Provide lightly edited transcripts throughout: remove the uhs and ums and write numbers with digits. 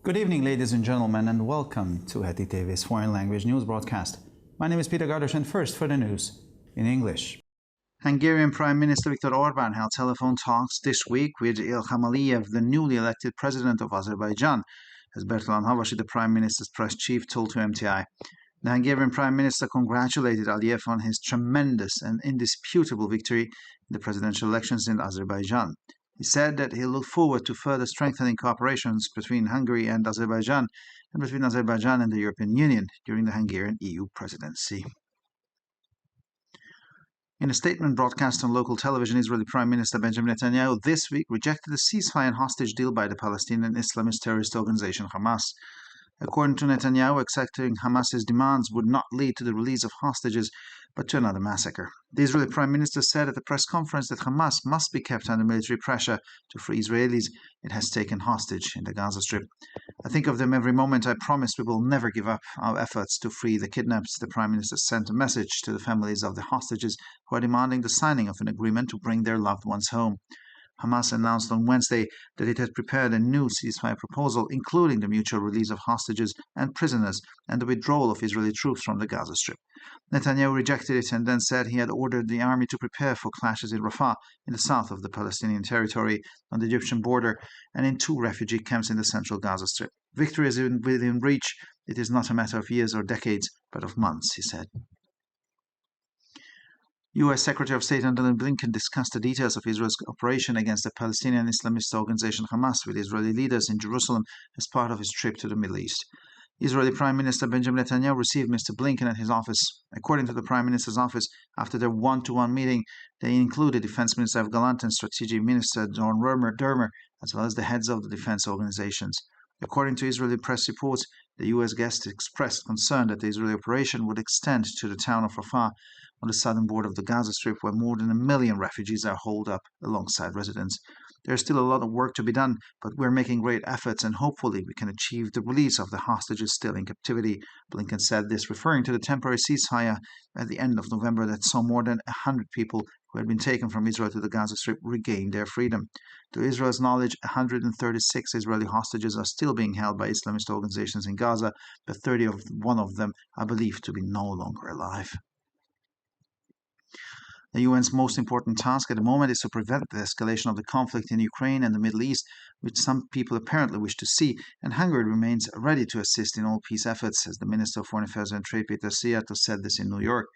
Good evening, ladies and gentlemen, and welcome to Heti TV's foreign language news broadcast. My name is Peter Gardosh, and first for the news in English. Hungarian Prime Minister Viktor Orban held telephone talks this week with Ilham Aliyev, the newly elected president of Azerbaijan, as Bertalan Havashi, the Prime Minister's press chief, told to MTI. The Hungarian Prime Minister congratulated Aliyev on his tremendous and indisputable victory in the presidential elections in Azerbaijan. He said that he looked forward to further strengthening cooperation between Hungary and Azerbaijan and between Azerbaijan and the European Union during the Hungarian EU presidency. In a statement broadcast on local television, Israeli Prime Minister Benjamin Netanyahu this week rejected a ceasefire and hostage deal by the Palestinian Islamist terrorist organization Hamas. According to Netanyahu, accepting Hamas's demands would not lead to the release of hostages, but to another massacre. The Israeli Prime Minister said at a press conference that Hamas must be kept under military pressure to free Israelis it has taken hostage in the Gaza Strip. I think of them every moment. I promise we will never give up our efforts to free the kidnapped. The Prime Minister sent a message to the families of the hostages who are demanding the signing of an agreement to bring their loved ones home. Hamas announced on Wednesday that it had prepared a new ceasefire proposal, including the mutual release of hostages and prisoners and the withdrawal of Israeli troops from the Gaza Strip. Netanyahu rejected it and then said he had ordered the army to prepare for clashes in Rafah, in the south of the Palestinian territory, on the Egyptian border, and in 2 refugee camps in the central Gaza Strip. Victory is within reach. It is not a matter of years or decades, but of months, he said. U.S. Secretary of State Antony Blinken discussed the details of Israel's operation against the Palestinian Islamist organization Hamas with Israeli leaders in Jerusalem as part of his trip to the Middle East. Israeli Prime Minister Benjamin Netanyahu received Mr. Blinken at his office. According to the Prime Minister's office, after their one-to-one meeting, they included Defense Minister Yoav Gallant and Strategy Minister John Dermer, as well as the heads of the defense organizations. According to Israeli press reports, the U.S. guest expressed concern that the Israeli operation would extend to the town of Rafah on the southern border of the Gaza Strip, where more than 1 million refugees are holed up alongside residents. There is still a lot of work to be done, but we're making great efforts and hopefully we can achieve the release of the hostages still in captivity. Blinken said this, referring to the temporary ceasefire at the end of November that saw more than 100 people who had been taken from Israel to the Gaza Strip regain their freedom. To Israel's knowledge, 136 Israeli hostages are still being held by Islamist organizations in Gaza, but 31 of them are believed to be no longer alive. The UN's most important task at the moment is to prevent the escalation of the conflict in Ukraine and the Middle East, which some people apparently wish to see, and Hungary remains ready to assist in all peace efforts, as the Minister of Foreign Affairs and Trade, Peter Szijjártó, said this in New York.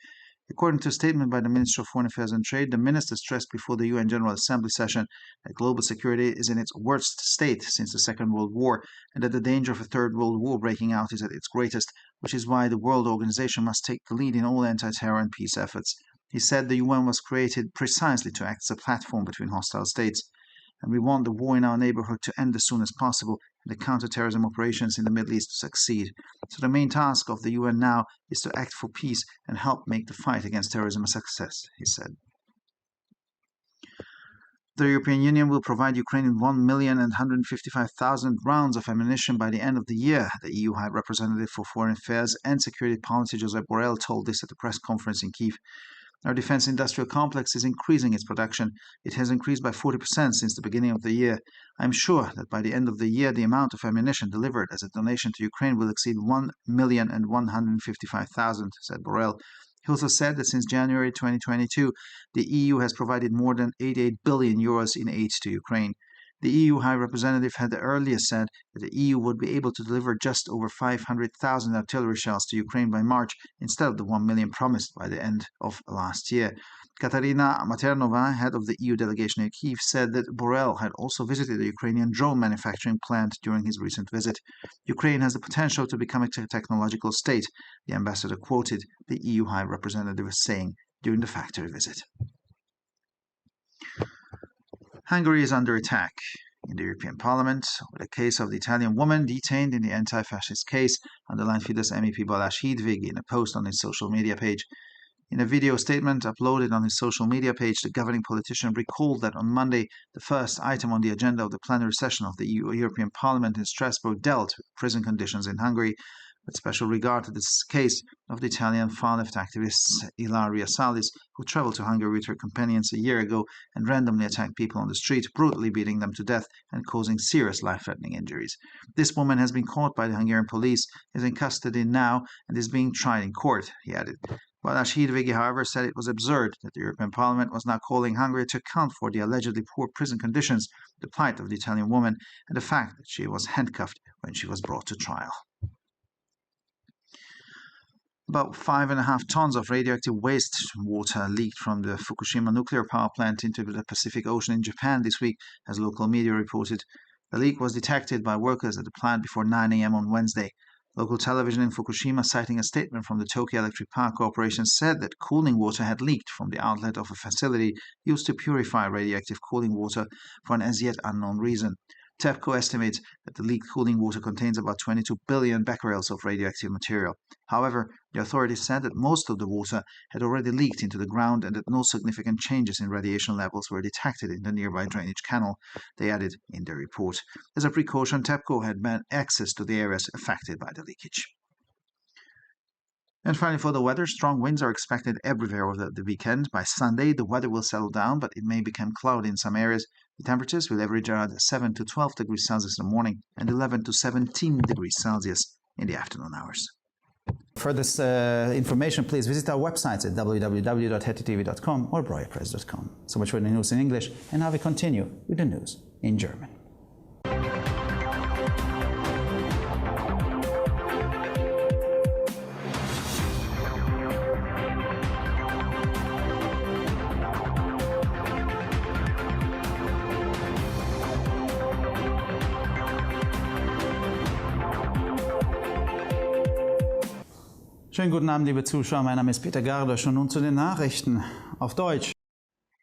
According to a statement by the Minister of Foreign Affairs and Trade, the minister stressed before the UN General Assembly session that global security is in its worst state since the Second World War, and that the danger of a Third World War breaking out is at its greatest, which is why the World Organization must take the lead in all anti-terror and peace efforts. He said the UN was created precisely to act as a platform between hostile states, and we want the war in our neighborhood to end as soon as possible and the counterterrorism operations in the Middle East to succeed. So the main task of the UN now is to act for peace and help make the fight against terrorism a success, he said. The European Union will provide Ukraine 1,155,000 rounds of ammunition by the end of the year, the EU High Representative for Foreign Affairs and Security Policy Josep Borrell told this at a press conference in Kyiv. Our defense industrial complex is increasing its production. It has increased by 40% since the beginning of the year. I am sure that by the end of the year, the amount of ammunition delivered as a donation to Ukraine will exceed 1,155,000, said Borrell. He also said that since January 2022, the EU has provided more than 88 billion euros in aid to Ukraine. The EU High Representative had earlier said that the EU would be able to deliver just over 500,000 artillery shells to Ukraine by March instead of the 1 million promised by the end of last year. Katarina Maternova, head of the EU delegation in Kyiv, said that Borrell had also visited the Ukrainian drone manufacturing plant during his recent visit. Ukraine has the potential to become a technological state, the ambassador quoted the EU High Representative saying during the factory visit. Hungary is under attack. In the European Parliament, with a case of the Italian woman detained in the anti-fascist case, underlined Fidesz MEP Balázs Hídvég in a post on his social media page. In a video statement uploaded on his social media page, the governing politician recalled that on Monday, the first item on the agenda of the plenary session of the European Parliament in Strasbourg dealt with prison conditions in Hungary, with special regard to this case of the Italian far-left activist Ilaria Salis, who traveled to Hungary with her companions a year ago and randomly attacked people on the street, brutally beating them to death and causing serious life-threatening injuries. This woman has been caught by the Hungarian police, is in custody now, and is being tried in court, he added. Balázs Hídvégi, however, said it was absurd that the European Parliament was now calling Hungary to account for the allegedly poor prison conditions, the plight of the Italian woman, and the fact that she was handcuffed when she was brought to trial. About 5.5 tons of radioactive wastewater leaked from the Fukushima nuclear power plant into the Pacific Ocean in Japan this week, as local media reported. The leak was detected by workers at the plant before 9 a.m. on Wednesday. Local television in Fukushima, citing a statement from the Tokyo Electric Power Corporation, said that cooling water had leaked from the outlet of a facility used to purify radioactive cooling water for an as yet unknown reason. TEPCO estimates that the leaked cooling water contains about 22 billion becquerels of radioactive material. However, the authorities said that most of the water had already leaked into the ground and that no significant changes in radiation levels were detected in the nearby drainage canal, they added in their report. As a precaution, TEPCO had banned access to the areas affected by the leakage. And finally, for the weather, strong winds are expected everywhere over the weekend. By Sunday, the weather will settle down, but it may become cloudy in some areas. The temperatures will average around 7 to 12 degrees Celsius in the morning and 11 to 17 degrees Celsius in the afternoon hours. For this information, please visit our websites at www.hettytv.com or breuerpress.com. So much for the news in English, and now we continue with the news in German. Schönen guten Abend, liebe Zuschauer. Mein Name ist Peter Gardosch und nun zu den Nachrichten auf Deutsch.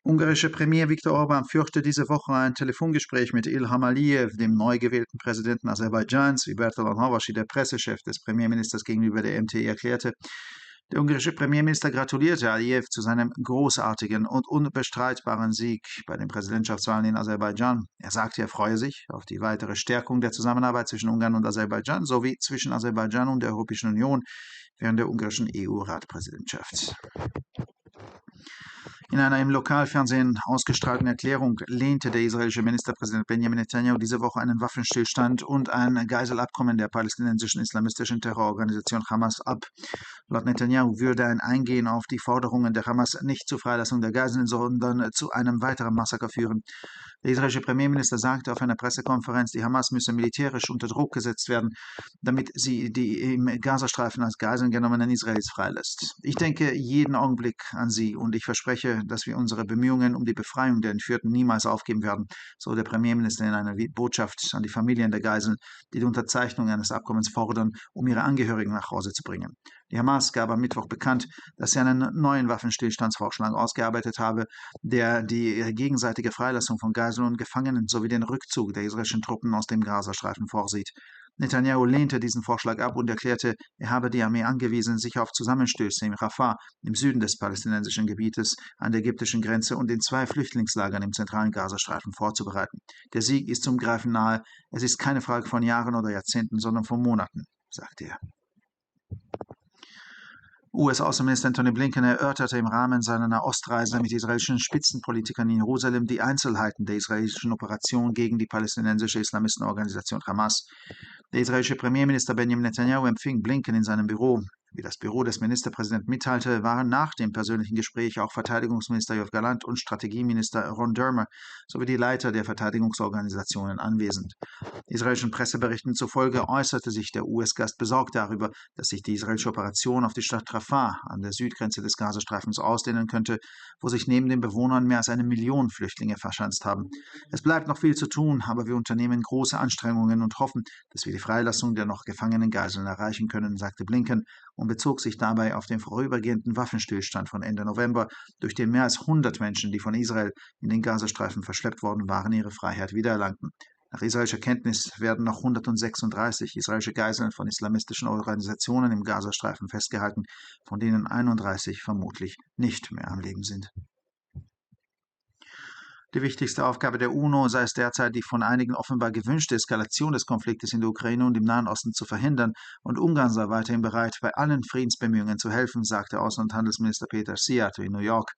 Ungarische Premier Viktor Orban führte diese Woche ein Telefongespräch mit Ilham Aliyev, dem neu gewählten Präsidenten Aserbaidschans, wie Bertalan Havasi, der Pressechef des Premierministers, gegenüber der MTI erklärte. Der ungarische Premierminister gratulierte Aliyev zu seinem großartigen und unbestreitbaren Sieg bei den Präsidentschaftswahlen in Aserbaidschan. Er sagte, er freue sich auf die weitere Stärkung der Zusammenarbeit zwischen Ungarn und Aserbaidschan sowie zwischen Aserbaidschan und der Europäischen Union während der ungarischen EU-Ratpräsidentschaft. In einer im Lokalfernsehen ausgestrahlten Erklärung lehnte der israelische Ministerpräsident Benjamin Netanyahu diese Woche einen Waffenstillstand und ein Geiselabkommen der palästinensischen islamistischen Terrororganisation Hamas ab. Laut Netanyahu würde ein Eingehen auf die Forderungen der Hamas nicht zur Freilassung der Geiseln, sondern zu einem weiteren Massaker führen. Der israelische Premierminister sagte auf einer Pressekonferenz, die Hamas müsse militärisch unter Druck gesetzt werden, damit sie die im Gazastreifen als Geiseln genommenen Israelis freilässt. Ich denke jeden Augenblick an sie und ich verspreche, dass wir unsere Bemühungen um die Befreiung der Entführten niemals aufgeben werden, so der Premierminister in einer Botschaft an die Familien der Geiseln, die die Unterzeichnung eines Abkommens fordern, um ihre Angehörigen nach Hause zu bringen. Die Hamas gab am Mittwoch bekannt, dass sie einen neuen Waffenstillstandsvorschlag ausgearbeitet habe, der die gegenseitige Freilassung von Geiseln und Gefangenen sowie den Rückzug der israelischen Truppen aus dem Gazastreifen vorsieht. Netanyahu lehnte diesen Vorschlag ab und erklärte, er habe die Armee angewiesen, sich auf Zusammenstöße in Rafah, im Süden des palästinensischen Gebietes, an der ägyptischen Grenze und in 2 Flüchtlingslagern im zentralen Gazastreifen vorzubereiten. Der Sieg ist zum Greifen nahe. Es ist keine Frage von Jahren oder Jahrzehnten, sondern von Monaten, sagte er. US-Außenminister Antony Blinken erörterte im Rahmen seiner Nahostreise mit israelischen Spitzenpolitikern in Jerusalem die Einzelheiten der israelischen Operation gegen die palästinensische Islamistenorganisation Hamas. Der israelische Premierminister Benjamin Netanyahu empfing Blinken in seinem Büro. Wie das Büro des Ministerpräsidenten mitteilte, waren nach dem persönlichen Gespräch auch Verteidigungsminister Yoav Gallant und Strategieminister Ron Dermer sowie die Leiter der Verteidigungsorganisationen anwesend. Israelischen Presseberichten zufolge äußerte sich der US-Gast besorgt darüber, dass sich die israelische Operation auf die Stadt Rafah an der Südgrenze des Gazastreifens ausdehnen könnte, wo sich neben den Bewohnern mehr als 1 Million Flüchtlinge verschanzt haben. Es bleibt noch viel zu tun, aber wir unternehmen große Anstrengungen und hoffen, dass wir die Freilassung der noch gefangenen Geiseln erreichen können, sagte Blinken und bezog sich dabei auf den vorübergehenden Waffenstillstand von Ende November, durch den mehr als 100 Menschen, die von Israel in den Gazastreifen verschleppt worden waren, ihre Freiheit wiedererlangten. Nach israelischer Kenntnis werden noch 136 israelische Geiseln von islamistischen Organisationen im Gazastreifen festgehalten, von denen 31 vermutlich nicht mehr am Leben sind. Die wichtigste Aufgabe der UNO sei es derzeit, die von einigen offenbar gewünschte Eskalation des Konfliktes in der Ukraine und im Nahen Osten zu verhindern, und Ungarn sei weiterhin bereit, bei allen Friedensbemühungen zu helfen, sagte Außen- und Handelsminister Peter Szijjártó in New York.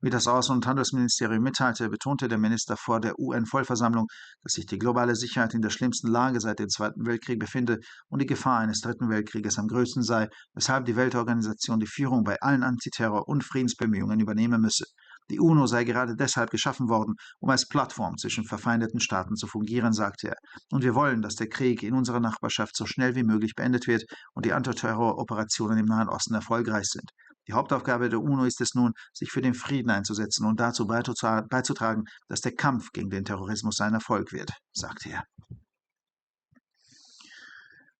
Wie das Außen- und Handelsministerium mitteilte, betonte der Minister vor der UN-Vollversammlung, dass sich die globale Sicherheit in der schlimmsten Lage seit dem Zweiten Weltkrieg befinde und die Gefahr eines Dritten Weltkrieges am größten sei, weshalb die Weltorganisation die Führung bei allen Antiterror- und Friedensbemühungen übernehmen müsse. Die UNO sei gerade deshalb geschaffen worden, um als Plattform zwischen verfeindeten Staaten zu fungieren, sagte er. Und wir wollen, dass der Krieg in unserer Nachbarschaft so schnell wie möglich beendet wird und die Antiterror-Operationen im Nahen Osten erfolgreich sind. Die Hauptaufgabe der UNO ist es nun, sich für den Frieden einzusetzen und dazu beizutragen, dass der Kampf gegen den Terrorismus ein Erfolg wird, sagte er.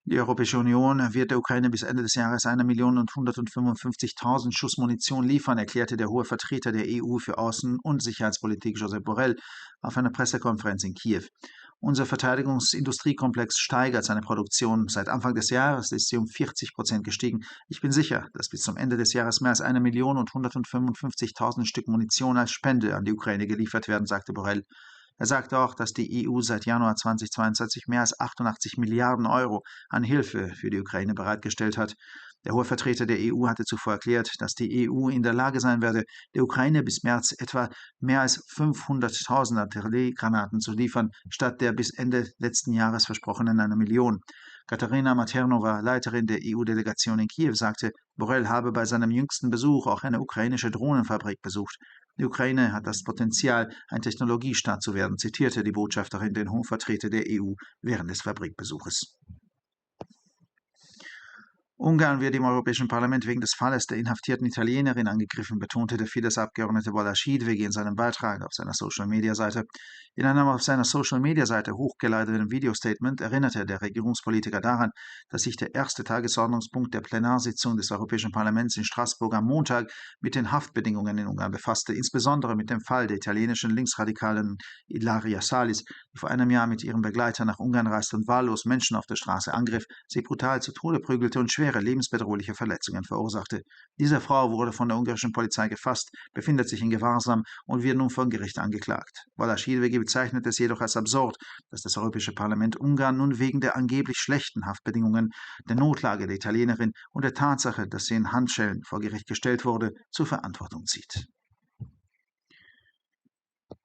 Die Europäische Union wird der Ukraine bis Ende des Jahres 1.155.000 Schuss Munition liefern, erklärte der hohe Vertreter der EU für Außen- und Sicherheitspolitik Josep Borrell auf einer Pressekonferenz in Kiew. Unser Verteidigungsindustriekomplex steigert seine Produktion. Seit Anfang des Jahres ist sie um 40% gestiegen. Ich bin sicher, dass bis zum Ende des Jahres mehr als 1.155.000 Stück Munition als Spende an die Ukraine geliefert werden, sagte Borrell. Er sagte auch, dass die EU seit Januar 2022 mehr als 88 Milliarden Euro an Hilfe für die Ukraine bereitgestellt hat. Der hohe Vertreter der EU hatte zuvor erklärt, dass die EU in der Lage sein werde, der Ukraine bis März etwa mehr als 500.000 Artilleriegranaten zu liefern, statt der bis Ende letzten Jahres versprochenen 1 Million. Katharina Maternova, Leiterin der EU-Delegation in Kiew, sagte, Borrell habe bei seinem jüngsten Besuch auch eine ukrainische Drohnenfabrik besucht. Die Ukraine hat das Potenzial, ein Technologiestaat zu werden, zitierte die Botschafterin den hohen Vertreter der EU während des Fabrikbesuches. Ungarn wird im Europäischen Parlament wegen des Falles der inhaftierten Italienerin angegriffen, betonte der Fidesz-Abgeordnete Balázs in seinem Beitrag auf seiner Social-Media-Seite. In einem auf seiner Social-Media-Seite hochgeladenen Videostatement erinnerte der Regierungspolitiker daran, dass sich der erste Tagesordnungspunkt der Plenarsitzung des Europäischen Parlaments in Straßburg am Montag mit den Haftbedingungen in Ungarn befasste, insbesondere mit dem Fall der italienischen Linksradikalen Ilaria Salis, die vor einem Jahr mit ihrem Begleiter nach Ungarn reiste und wahllos Menschen auf der Straße angriff, sie brutal zu Tode prügelte und schwere lebensbedrohliche Verletzungen verursachte. Diese Frau wurde von der ungarischen Polizei gefasst, befindet sich in Gewahrsam und wird nun vor Gericht angeklagt. Balázs bezeichnete es jedoch als absurd, dass das Europäische Parlament Ungarn nun wegen der angeblich schlechten Haftbedingungen, der Notlage der Italienerin und der Tatsache, dass sie in Handschellen vor Gericht gestellt wurde, zur Verantwortung zieht.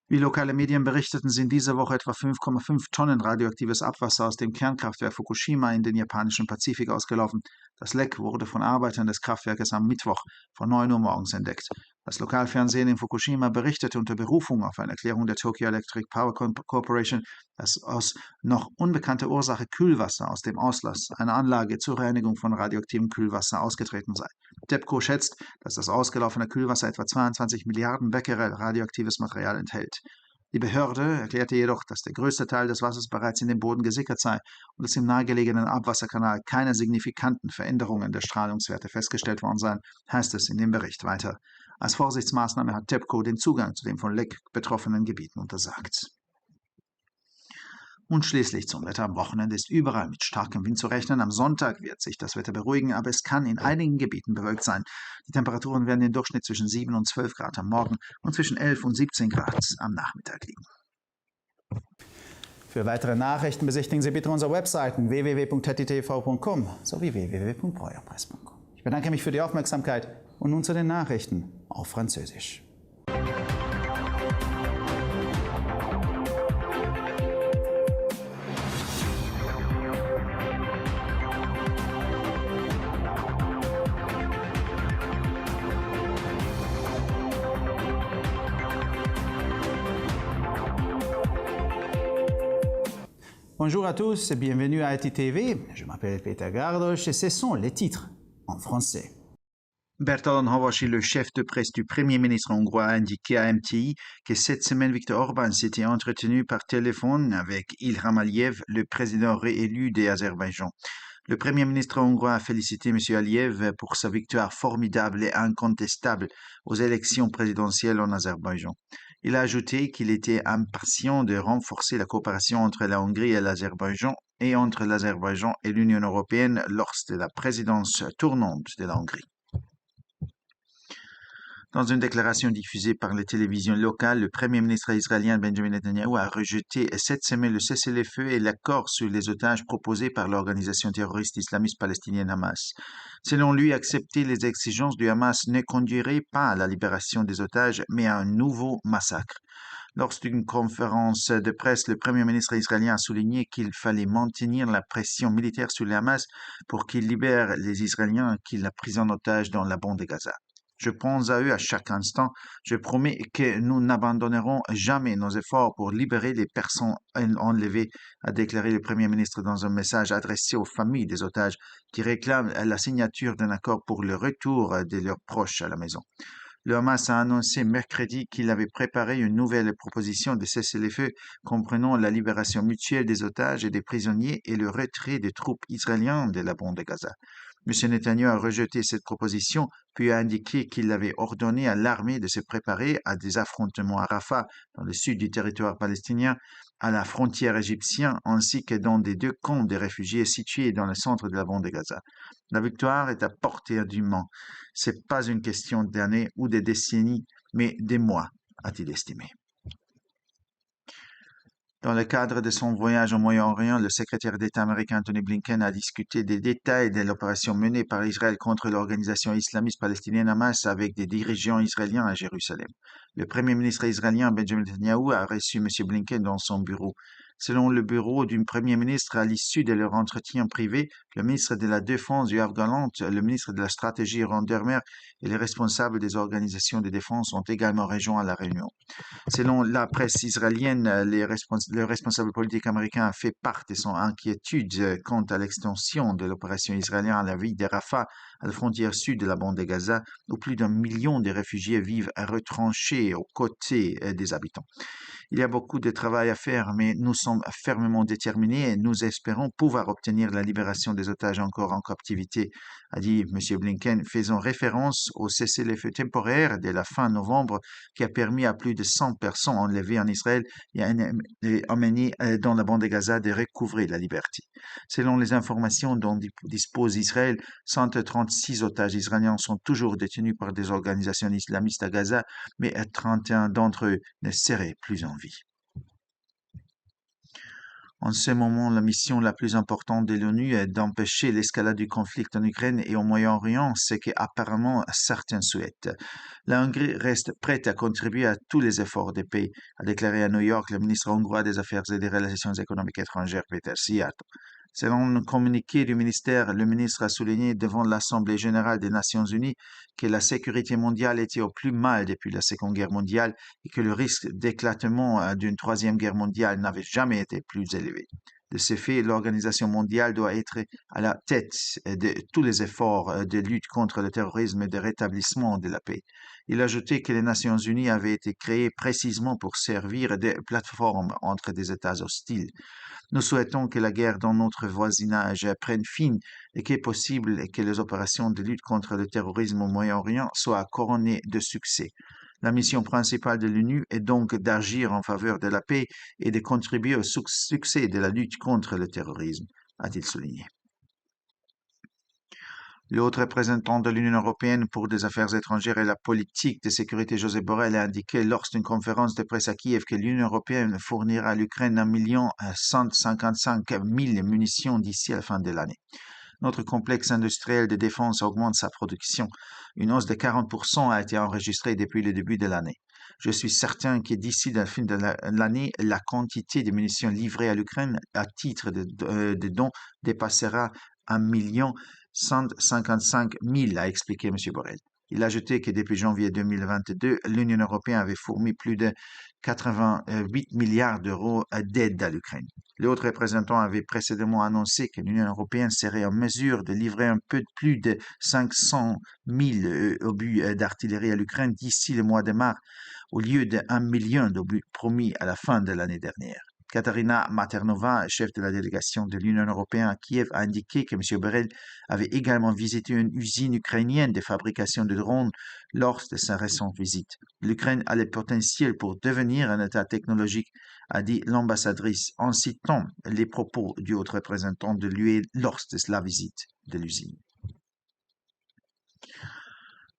Wie lokale Medien berichteten, sind diese Woche etwa 5,5 Tonnen radioaktives Abwasser aus dem Kernkraftwerk Fukushima in den japanischen Pazifik ausgelaufen. Das Leck wurde von Arbeitern des Kraftwerkes am Mittwoch vor 9 Uhr morgens entdeckt. Das Lokalfernsehen in Fukushima berichtete unter Berufung auf eine Erklärung der Tokyo Electric Power Corporation, dass aus noch unbekannter Ursache Kühlwasser aus dem Auslass einer Anlage zur Reinigung von radioaktivem Kühlwasser ausgetreten sei. TEPCO schätzt, dass das ausgelaufene Kühlwasser etwa 22 Milliarden Becquerel radioaktives Material enthält. Die Behörde erklärte jedoch, dass der größte Teil des Wassers bereits in den Boden gesickert sei und es im nahegelegenen Abwasserkanal keine signifikanten Veränderungen der Strahlungswerte festgestellt worden seien, heißt es in dem Bericht weiter. Als Vorsichtsmaßnahme hat TEPCO den Zugang zu den von Leck betroffenen Gebieten untersagt. Und schließlich zum Wetter. Am Wochenende ist überall mit starkem Wind zu rechnen. Am Sonntag wird sich das Wetter beruhigen, aber es kann in einigen Gebieten bewölkt sein. Die Temperaturen werden im Durchschnitt zwischen 7 und 12 Grad am Morgen und zwischen 11 und 17 Grad am Nachmittag liegen. Für weitere Nachrichten besichtigen Sie bitte unsere Webseiten www.ttv.com sowie www.breuerpresse.com. Ich bedanke mich für die Aufmerksamkeit und nun zu den Nachrichten auf Französisch. Bonjour à tous et bienvenue à ITV. Je m'appelle Peter Gardos et ce sont les titres en français. Bertalan Havasi, le chef de presse du Premier ministre hongrois, a indiqué à MTI que cette semaine, Viktor Orban s'était entretenu par téléphone avec Ilham Aliyev, le président réélu d'Azerbaïdjan. Le Premier ministre hongrois a félicité M. Aliyev pour sa victoire formidable et incontestable aux élections présidentielles en Azerbaïdjan. Il a ajouté qu'il était impatient de renforcer la coopération entre la Hongrie et l'Azerbaïdjan et entre l'Azerbaïdjan et l'Union européenne lors de la présidence tournante de la Hongrie. Dans une déclaration diffusée par les télévisions locales, le Premier ministre israélien Benjamin Netanyahu a rejeté cette semaine le cessez-le-feu et l'accord sur les otages proposés par l'organisation terroriste islamiste palestinienne Hamas. Selon lui, accepter les exigences du Hamas ne conduirait pas à la libération des otages, mais à un nouveau massacre. Lors d'une conférence de presse, le Premier ministre israélien a souligné qu'il fallait maintenir la pression militaire sur le Hamas pour qu'il libère les Israéliens qu'il a pris en otage dans la bande de Gaza. Je pense à eux à chaque instant. Je promets que nous n'abandonnerons jamais nos efforts pour libérer les personnes enlevées, a déclaré le Premier ministre dans un message adressé aux familles des otages qui réclament la signature d'un accord pour le retour de leurs proches à la maison. Le Hamas a annoncé mercredi qu'il avait préparé une nouvelle proposition de cessez-le-feu comprenant la libération mutuelle des otages et des prisonniers et le retrait des troupes israéliennes de la bande de Gaza. M. Netanyahu a rejeté cette proposition, puis a indiqué qu'il avait ordonné à l'armée de se préparer à des affrontements à Rafah, dans le sud du territoire palestinien, à la frontière égyptienne, ainsi que dans des deux camps de réfugiés situés dans le centre de la bande de Gaza. La victoire est à portée du Mans. C'est pas une question d'années ou de décennies, mais des mois, a-t-il estimé. Dans le cadre de son voyage au Moyen-Orient, le secrétaire d'État américain Antony Blinken a discuté des détails de l'opération menée par Israël contre l'organisation islamiste palestinienne Hamas avec des dirigeants israéliens à Jérusalem. Le premier ministre israélien Benjamin Netanyahu a reçu M. Blinken dans son bureau. Selon le bureau du premier ministre, à l'issue de leur entretien privé, le ministre de la Défense Yoav Gallant, le ministre de la Stratégie Ron Dermer et les responsables des organisations de défense ont également rejoint la réunion. Selon la presse israélienne, le responsable politique américain a fait part de son inquiétude quant à l'extension de l'opération israélienne à la ville de Rafah, à la frontière sud de la bande de Gaza, où plus d'1 million de réfugiés vivent retranchés aux côtés des habitants. Il y a beaucoup de travail à faire, mais nous sommes fermement déterminés et nous espérons pouvoir obtenir la libération des otages encore en captivité, a dit M. Blinken, faisant référence au cessez-le-feu temporaire de la fin novembre qui a permis à plus de 100 personnes enlevées en Israël et emmenées dans la bande de Gaza de recouvrer la liberté. Selon les informations dont dispose Israël, 136 otages israéliens sont toujours détenus par des organisations islamistes à Gaza, mais 31 d'entre eux ne seraient plus en vie. En ce moment, la mission la plus importante de l'ONU est d'empêcher l'escalade du conflit en Ukraine et au Moyen-Orient, ce qu'apparemment certains souhaitent. La Hongrie reste prête à contribuer à tous les efforts de paix, a déclaré à New York le ministre hongrois des Affaires et des Relations économiques étrangères, Péter Szijjártó. Selon un communiqué du ministère, le ministre a souligné devant l'Assemblée générale des Nations unies que la sécurité mondiale était au plus mal depuis la Seconde Guerre mondiale et que le risque d'éclatement d'une troisième guerre mondiale n'avait jamais été plus élevé. De ce fait, l'Organisation mondiale doit être à la tête de tous les efforts de lutte contre le terrorisme et de rétablissement de la paix. Il a ajouté que les Nations unies avaient été créées précisément pour servir de plateforme entre des États hostiles. Nous souhaitons que la guerre dans notre voisinage prenne fin et qu'il est possible que les opérations de lutte contre le terrorisme au Moyen-Orient soient couronnées de succès. La mission principale de l'ONU est donc d'agir en faveur de la paix et de contribuer au succès de la lutte contre le terrorisme, a-t-il souligné. Le haut représentant de l'Union européenne pour des affaires étrangères et la politique de sécurité, Josep Borrell, a indiqué lors d'une conférence de presse à Kiev que l'Union européenne fournira à l'Ukraine 1,155 million munitions d'ici à la fin de l'année. Notre complexe industriel de défense augmente sa production. Une hausse de 40% a été enregistrée depuis le début de l'année. Je suis certain que d'ici la fin de l'année, la quantité de munitions livrées à l'Ukraine à titre de dons dépassera 1,155 million, a expliqué M. Borrell. Il a ajouté que depuis janvier 2022, l'Union européenne avait fourni plus de 88 milliards d'euros d'aide à l'Ukraine. Le haut représentant avait précédemment annoncé que l'Union européenne serait en mesure de livrer un peu plus de 500 000 obus d'artillerie à l'Ukraine d'ici le mois de mars, au lieu de 1 million d'obus promis à la fin de l'année dernière. Katarina Maternova, chef de la délégation de l'Union européenne à Kiev, a indiqué que M. Borrell avait également visité une usine ukrainienne de fabrication de drones lors de sa récente visite. L'Ukraine a le potentiel pour devenir un État technologique, a dit l'ambassadrice en citant les propos du haut représentant de l'UE lors de la visite de l'usine.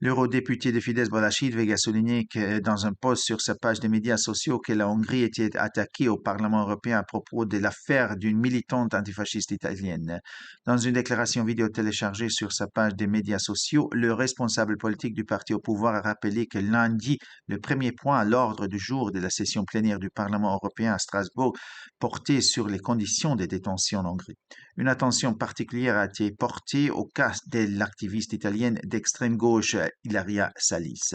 L'eurodéputé de Fidesz Balaji a souligné que dans un post sur sa page des médias sociaux que la Hongrie était attaquée au Parlement européen à propos de l'affaire d'une militante antifasciste italienne. Dans une déclaration vidéo téléchargée sur sa page des médias sociaux, le responsable politique du parti au pouvoir a rappelé que lundi, le premier point à l'ordre du jour de la session plénière du Parlement européen à Strasbourg portait sur les conditions de détention en Hongrie. Une attention particulière a été portée au cas de l'activiste italienne d'extrême gauche Ilaria Salis.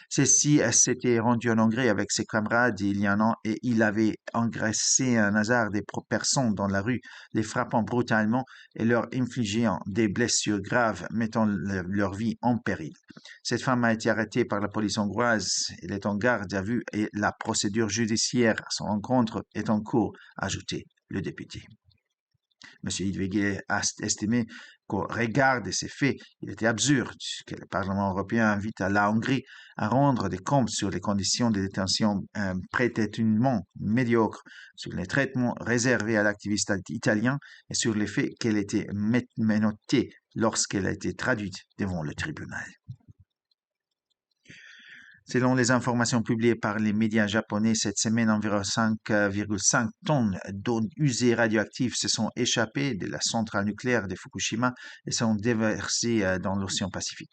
Celle-ci s'était rendue en Hongrie avec ses camarades il y a un an et il avait agressé un hasard des personnes dans la rue, les frappant brutalement et leur infligeant des blessures graves, mettant leur vie en péril. Cette femme a été arrêtée par la police hongroise. Elle est en garde à vue et la procédure judiciaire à son encontre est en cours, a ajouté le député. M. Hidvegi a estimé qu'au regard de ces faits, il était absurde que le Parlement européen invite la Hongrie à rendre des comptes sur les conditions de détention prétendument médiocres, sur les traitements réservés à l'activiste italien et sur les faits qu'elle était menottée lorsqu'elle a été traduite devant le tribunal. Selon les informations publiées par les médias japonais cette semaine, environ 5,5 tonnes d'eau usée radioactive se sont échappées de la centrale nucléaire de Fukushima et sont déversées dans l'océan Pacifique.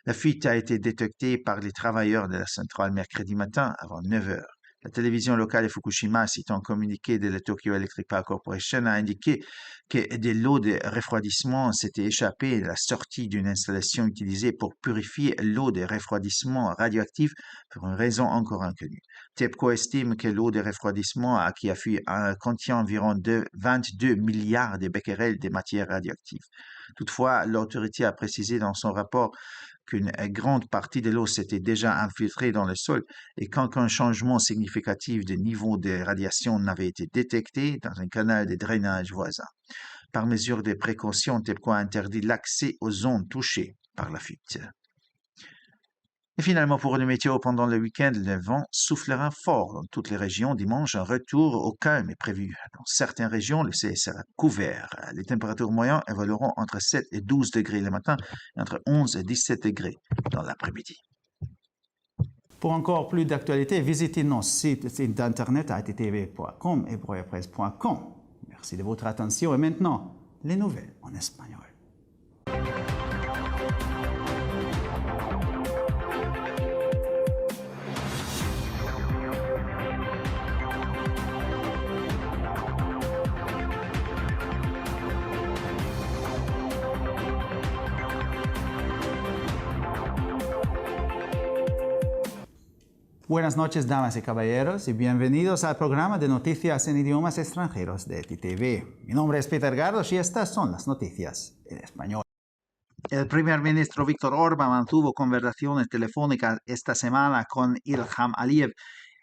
La fuite a été détectée par les travailleurs de la centrale mercredi matin avant 9 heures. La télévision locale de Fukushima, citant un communiqué de la Tokyo Electric Power Corporation, a indiqué que de l'eau de refroidissement s'était échappée de la sortie d'une installation utilisée pour purifier l'eau de refroidissement radioactive pour une raison encore inconnue. TEPCO estime que l'eau de refroidissement qui a fui contient environ 22 milliards de becquerels de matière radioactive. Toutefois, l'autorité a précisé dans son rapport qu'une grande partie de l'eau s'était déjà infiltrée dans le sol et qu'aucun changement significatif de niveau de radiation n'avait été détecté dans un canal de drainage voisin. Par mesure de précaution, TEPCO a interdit l'accès aux zones touchées par la fuite. Et finalement, pour le météo, pendant le week-end, le vent soufflera fort dans toutes les régions. Dimanche, un retour au calme est prévu. Dans certaines régions, le ciel sera couvert. Les températures moyennes évolueront entre 7 et 12 degrés le matin et entre 11 et 17 degrés dans l'après-midi. Pour encore plus d'actualités, visitez nos sites internet attv.com et broyapresse.com. Merci de votre attention et maintenant, les nouvelles en espagnol. Buenas noches, damas y caballeros, y bienvenidos al programa de noticias en idiomas extranjeros de ETV. Mi nombre es Peter Gardos y estas son las noticias en español. El primer ministro Viktor Orbán mantuvo conversaciones telefónicas esta semana con Ilham Aliyev,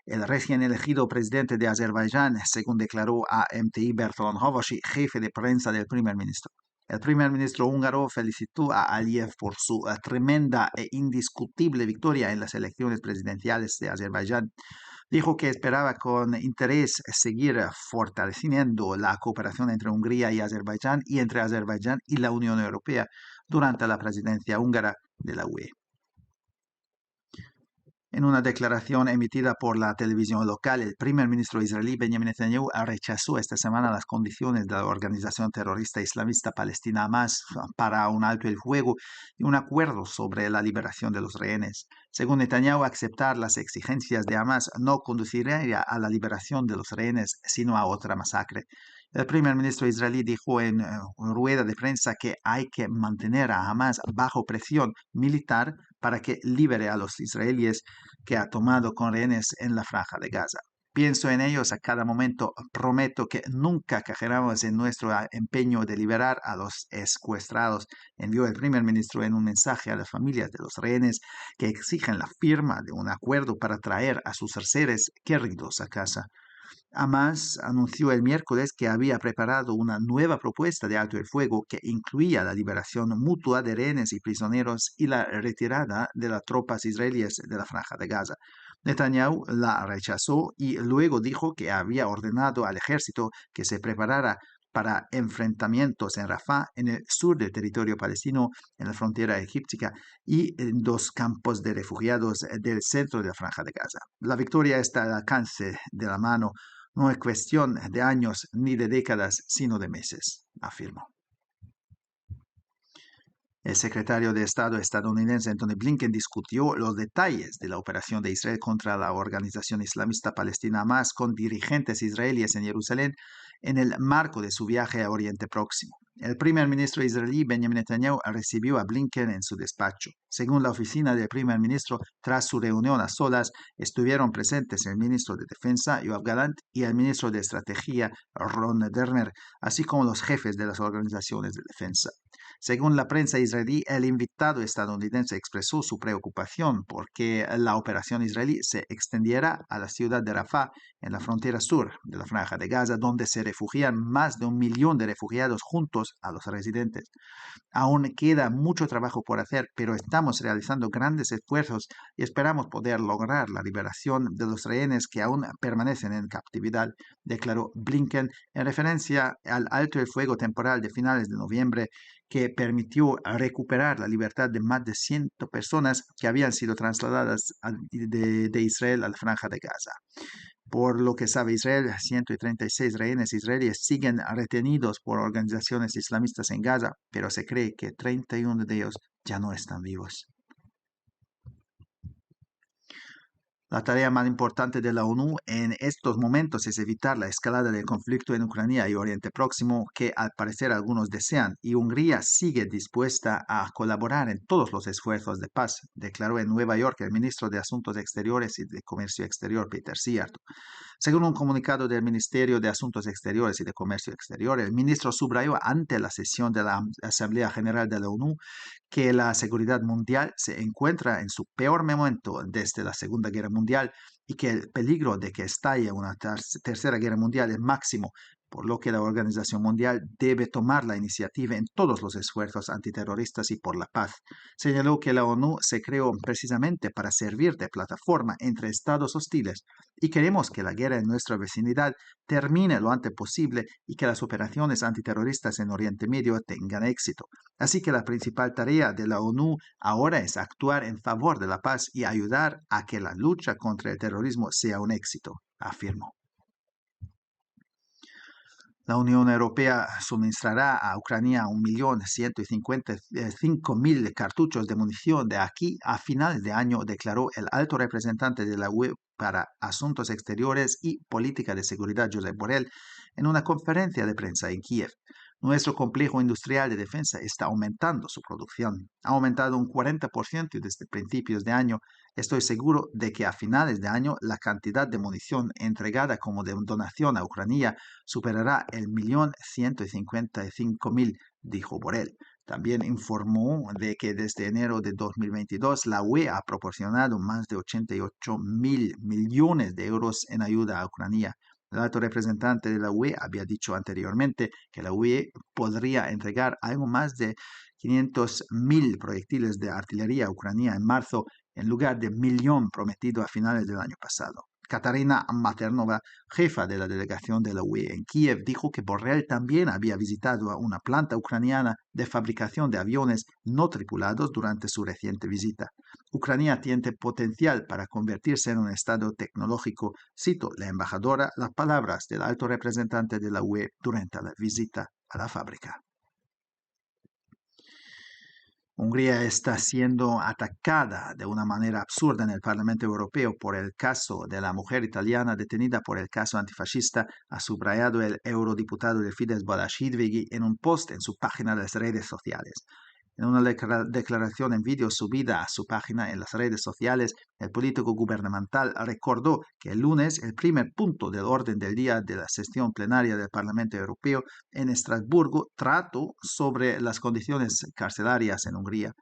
el recién elegido presidente de Azerbaiyán, según declaró a MTI Bertalan Havashi, jefe de prensa del primer ministro. El primer ministro húngaro felicitó a Aliyev por su tremenda e indiscutible victoria en las elecciones presidenciales de Azerbaiyán. Dijo que esperaba con interés seguir fortaleciendo la cooperación entre Hungría y Azerbaiyán y entre Azerbaiyán y la Unión Europea durante la presidencia húngara de la UE. En una declaración emitida por la televisión local, el primer ministro israelí Benjamin Netanyahu rechazó esta semana las condiciones de la organización terrorista islamista palestina Hamas para un alto el fuego y un acuerdo sobre la liberación de los rehenes. Según Netanyahu, aceptar las exigencias de Hamas no conduciría a la liberación de los rehenes, sino a otra masacre. El primer ministro israelí dijo en rueda de prensa que hay que mantener a Hamas bajo presión militar para que libere a los israelíes que ha tomado con rehenes en la franja de Gaza. Pienso en ellos a cada momento. Prometo que nunca caeremos en nuestro empeño de liberar a los secuestrados, envió el primer ministro en un mensaje a las familias de los rehenes que exigen la firma de un acuerdo para traer a sus seres queridos a casa. Hamas anunció el miércoles que había preparado una nueva propuesta de alto el fuego que incluía la liberación mutua de rehenes y prisioneros y la retirada de las tropas israelíes de la franja de Gaza. Netanyahu la rechazó y luego dijo que había ordenado al ejército que se preparara para enfrentamientos en Rafah, en el sur del territorio palestino, en la frontera egipcia y en dos campos de refugiados del centro de la Franja de Gaza. La victoria está al alcance de la mano, no es cuestión de años ni de décadas, sino de meses, afirmó. El secretario de Estado estadounidense Antony Blinken discutió los detalles de la operación de Israel contra la organización islamista palestina Hamas con dirigentes israelíes en Jerusalén en el marco de su viaje a Oriente Próximo. El primer ministro israelí Benjamin Netanyahu recibió a Blinken en su despacho. Según la oficina del primer ministro, tras su reunión a solas, estuvieron presentes el ministro de Defensa, Yoav Gallant, y el ministro de Estrategia, Ron Dermer, así como los jefes de las organizaciones de defensa. Según la prensa israelí, el invitado estadounidense expresó su preocupación porque la operación israelí se extendiera a la ciudad de Rafah, en la frontera sur de la Franja de Gaza, donde se refugian más de 1 millón de refugiados juntos a los residentes. Aún queda mucho trabajo por hacer, pero estamos realizando grandes esfuerzos y esperamos poder lograr la liberación de los rehenes que aún permanecen en captividad, declaró Blinken en referencia al alto el fuego temporal de finales de noviembre que permitió recuperar la libertad de más de 100 personas que habían sido trasladadas de Israel a la Franja de Gaza. Por lo que sabe Israel, 136 rehenes israelíes siguen retenidos por organizaciones islamistas en Gaza, pero se cree que 31 de ellos ya no están vivos. La tarea más importante de la ONU en estos momentos es evitar la escalada del conflicto en Ucrania y Oriente Próximo, que al parecer algunos desean, y Hungría sigue dispuesta a colaborar en todos los esfuerzos de paz, declaró en Nueva York el ministro de Asuntos Exteriores y de Comercio Exterior, Peter Szijjártó. Según un comunicado del Ministerio de Asuntos Exteriores y de Comercio Exterior, el ministro subrayó ante la sesión de la Asamblea General de la ONU que la seguridad mundial se encuentra en su peor momento desde la Segunda Guerra Mundial y que el peligro de que estalle una tercera guerra mundial es máximo, por lo que la Organización Mundial debe tomar la iniciativa en todos los esfuerzos antiterroristas y por la paz. Señaló que la ONU se creó precisamente para servir de plataforma entre estados hostiles y queremos que la guerra en nuestra vecinidad termine lo antes posible y que las operaciones antiterroristas en Oriente Medio tengan éxito. Así que la principal tarea de la ONU ahora es actuar en favor de la paz y ayudar a que la lucha contra el terrorismo sea un éxito, afirmó. La Unión Europea suministrará a Ucrania 1.155.000 cartuchos de munición de aquí a finales de año, declaró el alto representante de la UE para Asuntos Exteriores y Política de Seguridad, Josep Borrell, en una conferencia de prensa en Kiev. Nuestro complejo industrial de defensa está aumentando su producción. Ha aumentado un 40% desde principios de año. Estoy seguro de que a finales de año la cantidad de munición entregada como de donación a Ucrania superará el 1.155.000, dijo Borrell. También informó de que desde enero de 2022 la UE ha proporcionado más de 88.000 millones de euros en ayuda a Ucrania. El alto representante de la UE había dicho anteriormente que la UE podría entregar algo más de 500.000 proyectiles de artillería a Ucrania en marzo, en lugar de 1.000.000 prometido a finales del año pasado. Katarina Maternova, jefa de la delegación de la UE en Kiev, dijo que Borrell también había visitado una planta ucraniana de fabricación de aviones no tripulados durante su reciente visita. Ucrania tiene potencial para convertirse en un estado tecnológico, citó la embajadora las palabras del alto representante de la UE durante la visita a la fábrica. Hungría está siendo atacada de una manera absurda en el Parlamento Europeo por el caso de la mujer italiana detenida por el caso antifascista, ha subrayado el eurodiputado de Fidesz Balázs Hidvégi en un post en su página de las redes sociales. En una declaración en vídeo subida a su página en las redes sociales, el político gubernamental recordó que el lunes el primer punto del orden del día de la sesión plenaria del Parlamento Europeo en Estrasburgo trató sobre las condiciones carcelarias en Hungría.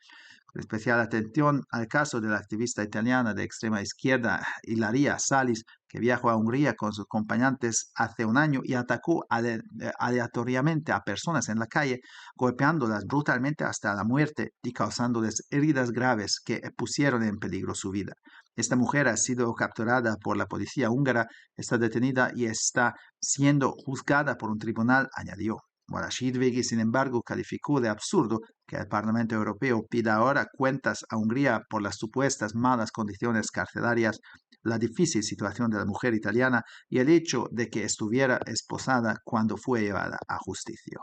Con especial atención al caso de la activista italiana de extrema izquierda Ilaria Salis, que viajó a Hungría con sus acompañantes hace un año y atacó aleatoriamente a personas en la calle, golpeándolas brutalmente hasta la muerte y causándoles heridas graves que pusieron en peligro su vida. Esta mujer ha sido capturada por la policía húngara, está detenida y está siendo juzgada por un tribunal, añadió. Warashidvegi, sin embargo, calificó de absurdo que el Parlamento Europeo pida ahora cuentas a Hungría por las supuestas malas condiciones carcelarias, la difícil situación de la mujer italiana y el hecho de que estuviera esposada cuando fue llevada a justicia.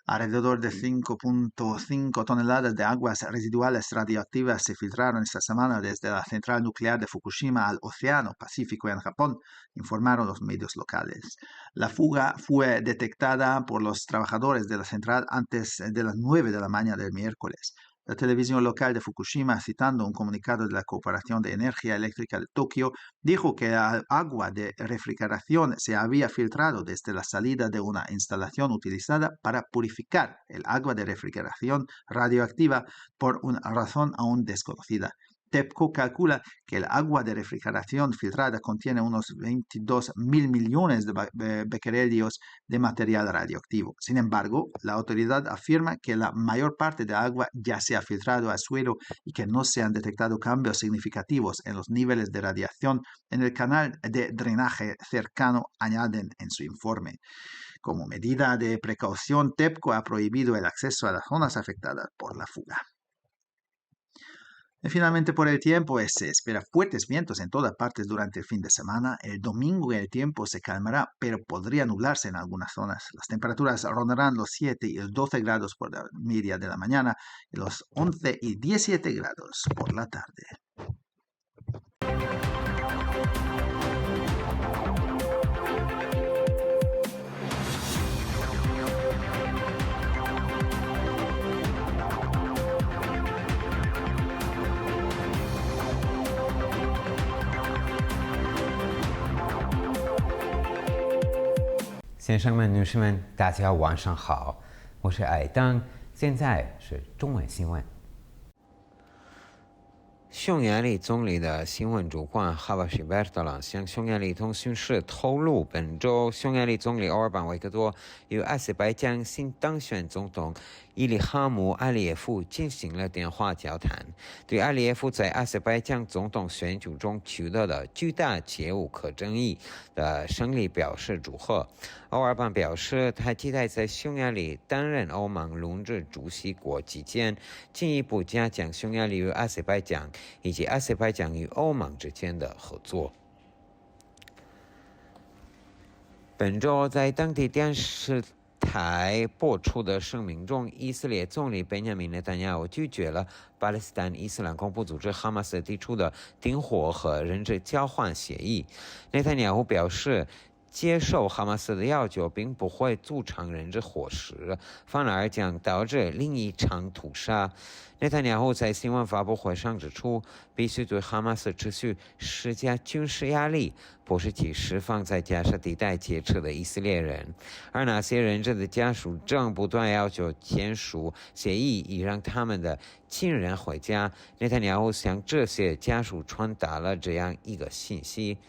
Alrededor de 5.5 toneladas de aguas residuales radioactivas se filtraron esta semana desde la central nuclear de Fukushima al Océano Pacífico en Japón, informaron los medios locales. La fuga fue detectada por los trabajadores de la central antes de las 9 de la mañana del miércoles. La televisión local de Fukushima, citando un comunicado de la Cooperación de Energía Eléctrica de Tokio, dijo que el agua de refrigeración se había filtrado desde la salida de una instalación utilizada para purificar el agua de refrigeración radioactiva por una razón aún desconocida. TEPCO calcula que el agua de refrigeración filtrada contiene unos 22.000 millones de becquerelios de material radioactivo. Sin embargo, la autoridad afirma que la mayor parte del agua ya se ha filtrado al suelo y que no se han detectado cambios significativos en los niveles de radiación en el canal de drenaje cercano, añaden en su informe. Como medida de precaución, TEPCO ha prohibido el acceso a las zonas afectadas por la fuga. Y finalmente, por el tiempo, se espera fuertes vientos en todas partes durante el fin de semana. El domingo el tiempo se calmará, pero podría nublarse en algunas zonas. Las temperaturas rondarán los 7 y los 12 grados por la media de la mañana y los 11 y 17 grados por la tarde.先生们、女士们，大家晚上好，我是艾登，现在是中文新闻。匈牙利总理的新闻主管哈瓦什贝特朗向匈牙利通讯社透露，本周匈牙利总理奥尔班·维克多与阿塞拜疆新当选总统伊里哈姆·阿里耶夫进行了电话交谈，对阿里耶夫在阿塞拜疆总统选举中取得的巨大且无可争议的胜利表示祝贺。奥尔班表示，他期待在匈牙利担任欧盟轮值主席国期间，进一步加强匈牙利与阿塞拜疆以及阿塞拜疆与欧盟之间的合作。本周在当地电视台播出的声明中，以色列总理本雅明内塔尼亚胡拒绝了巴勒斯坦伊斯兰恐怖组织哈马斯提出的停火和人质交换协议。内塔尼亚胡表示，接受哈马斯的要求并不会促成人质获释，反而将导致另一场屠杀。内塔尼亚胡在新闻发布会上指出，必须对哈马斯持续施加军事压力，迫使其释放在加沙地带劫持的以色列人。而那些人质的家属正不断要求签署协议，以让他们的亲人回家。内塔尼亚胡向这些家属传达了这样一个信息：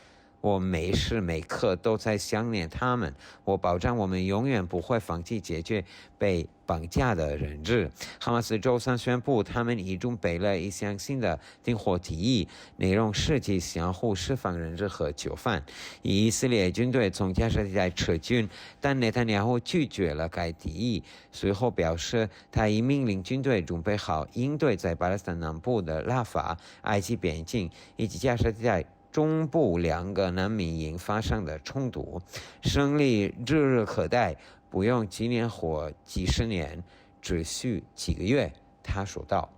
我每时每刻都在想念他们，我保证我们永远不会放弃解决被绑架的人质。哈马斯周三宣布，他们已准备了一项新的停火提议，内容涉及相互释放人质和囚犯。以色列军队从加沙地带撤军，但内塔尼亚胡拒绝了该提议。随后表示，他已命令军队准备好应对在巴勒斯坦南部的拉法、埃及边境以及加沙地带中部2个难民营发生的冲突，胜利指日可待，不用几年或几十年，只需几个月，他说道。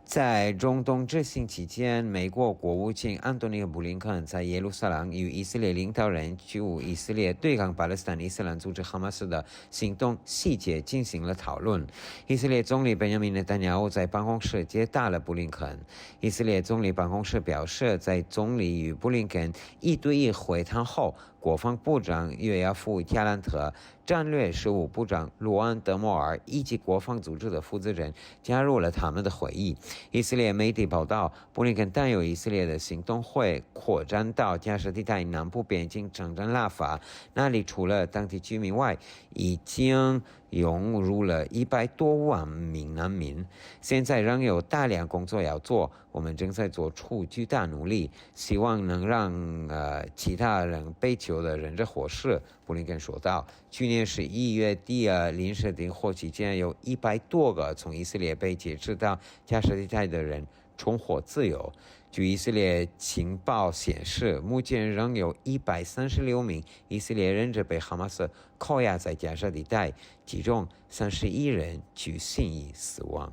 在中东之行期间，美国国务卿安东尼·布林肯在耶路撒冷与以色列领导人就以色列对抗巴勒斯坦伊斯兰组织哈马斯的行动细节进行了讨论。以色列总理本雅明内塔尼亚胡在办公室接待了布林肯。以色列总理办公室表示，在总理与布林肯1对1会谈后，国防部长约亚夫·加兰特、战略事务部长卢安·德莫尔以及国防组织的负责人加入了他们的会议。以色列媒体报道，布林肯担忧以色列的行动会扩展到加沙地带南部边境城镇拉法，那里除了当地居民外，已经涌入了100多万名难民。现在仍有大量工作要做，我们正在做出巨大努力，希望能让其他人被救的人质获释。布林肯说道。去年11月底临时停火期间，有100多个从以色列被劫持到加沙地带的人重获自由。据以色列情报显示，目前仍有136名以色列人质被哈马斯扣押在加沙地带，其中31人据信已死亡。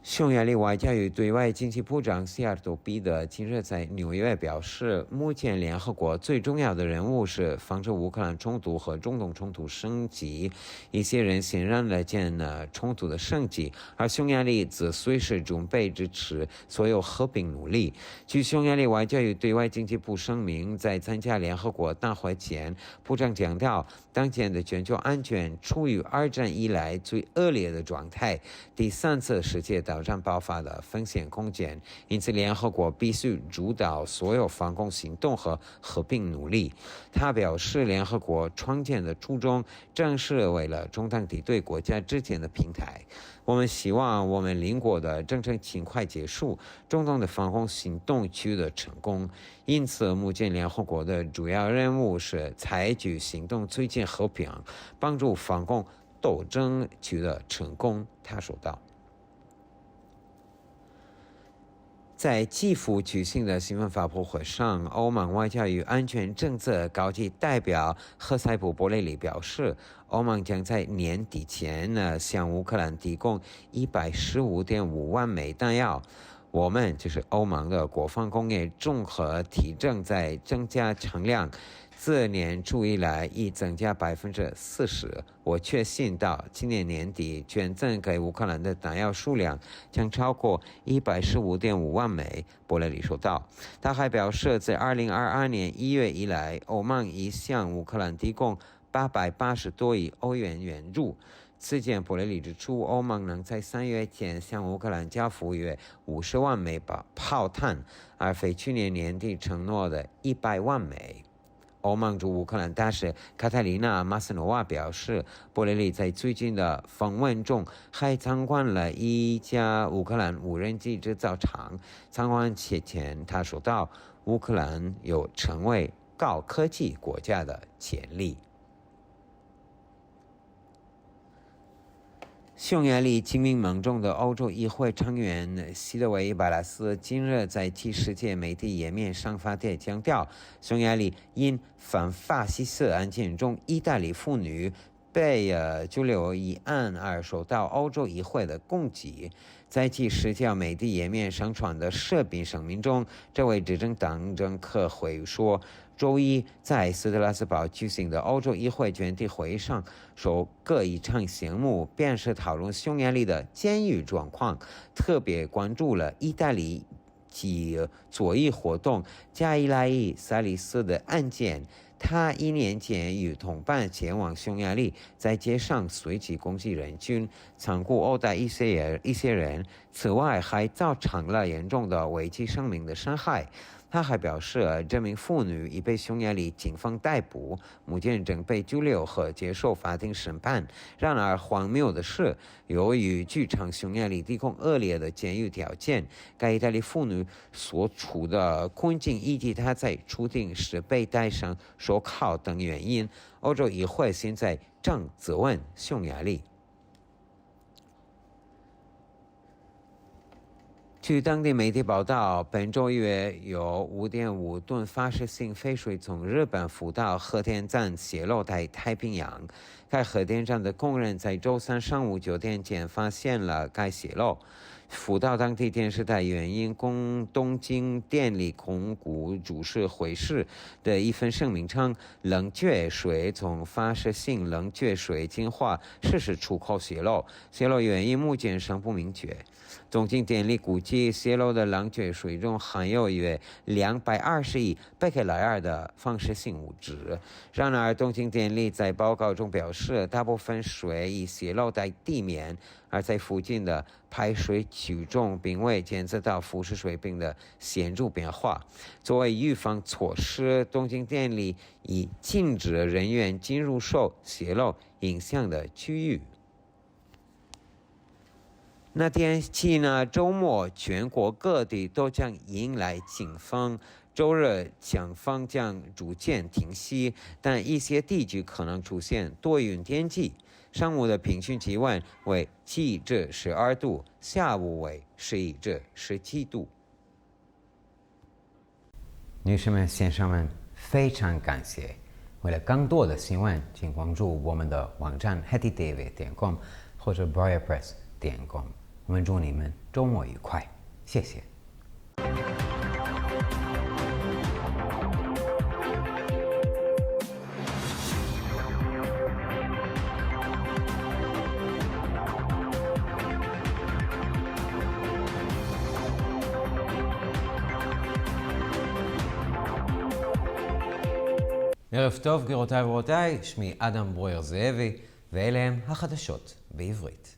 匈牙利外交与对外经济部长西尔多彼得今日在纽约表示，目前联合国最重要的任务是防止乌克兰冲突和中东冲突升级。一些人显然乐见冲突的升级，而匈牙利则随时准备支持所有和平努力。据匈牙利外交与对外经济部声明，在参加联合国大会前，部长强调，当前的全球安全处于2战以来最恶劣的状态，第3次世界大战爆发的风险空间，因此联合国必须主导所有反攻行动和和平努力。他表示，联合国创建的初衷正是为了中等敌对国家之间的平台。我们希望我们邻国的战争尽快结束，中东的反攻行动取得成功。因此，目前联合国的主要任务是采取行动推进和平，帮助反攻斗争取得成功。他说道。在基辅举行的新闻发布会上，欧盟外交与安全政策高级代表赫塞普·博雷利表示，欧盟将在年底前向乌克兰提供115.5万枚弹药。我们就是欧盟的国防工业综合体正在增加产量，自年初以来已增加40%。我确信到今年年底，捐赠给乌克兰的弹药数量将超过115.5万枚。博雷利说道。他还表示，自2022年1月以来，欧盟已向乌克兰提供880多亿欧元援助。此前，博雷利指出，欧盟能在3月前向乌克兰交付约50万枚炮弹，而非去年年底承诺的100万枚。欧盟驻乌克兰大使卡塔琳娜·马斯诺娃表示，博雷利在最近的访问中还参观了一家乌克兰无人机制造厂。参观前，他说道，乌克兰有成为高科技国家的潜力。匈牙利精明盟中的欧洲议会成员西德维·巴拉斯今日在其世界媒体页面上发帖强调，匈牙利因反法西斯案件中意大利妇女被拘留一案而受到欧洲议会的攻击。在其社交媒体页面上传的视频声明中，这位执政党政客回说，周一在斯特拉斯堡举行的欧洲议会全体会议上，首个一场项目便是讨论匈牙利的监狱状况，特别关注了意大利及左翼活动加伊莱伊·萨利斯的案件。他1年前与同伴前往匈牙利，在街上随即攻击人群，残酷殴打一些人，此外还造成了严重的危及生命的伤害。他还表示，这名妇女已被匈牙利警方逮捕，目前正被拘留和接受法庭审判。然而，荒谬的是，由于据称匈牙利提供恶劣的监狱条件，该意大利妇女所处的困境以及她在出庭时被戴上手铐等原因，欧洲议会现在正责问匈牙利。据当地媒体报道，本周约有5.5吨发射性废水从日本福岛核电站泄漏在太平洋。该核电站的工人在周三上午9点前发现了该泄漏。福岛当地电视台援引东京电力控股株式会社的一份声明称，冷却水从发射性冷却水净化设施出口泄漏，泄漏原因目前尚不明确。东京电力估计泄漏的冷却水中含有约220亿贝克莱尔的放射性物质。然而，东京电力在报告中表示，大部分水已泄漏在地面，而在附近的排水区中并未检测到腐蚀水平的显著变化。作为预防措施，东京电力已禁止人员进入受泄漏影响的区域。那天起呢，周末全国各地都将迎来劲风，周日强风将逐渐停息，但一些地区可能出现多云天气。上午的平均气温为7至12度，下午为11至17度。女士们、先生们，非常感谢！为了更多的新闻，请关注我们的网站 hettydavid.com 或者 briarpress.com。我们祝你们周末愉快，谢谢。ערב טוב, גבירותיי ורבותיי, שמי אדם ברויר זאבי, ואלה הם החדשות בעברית.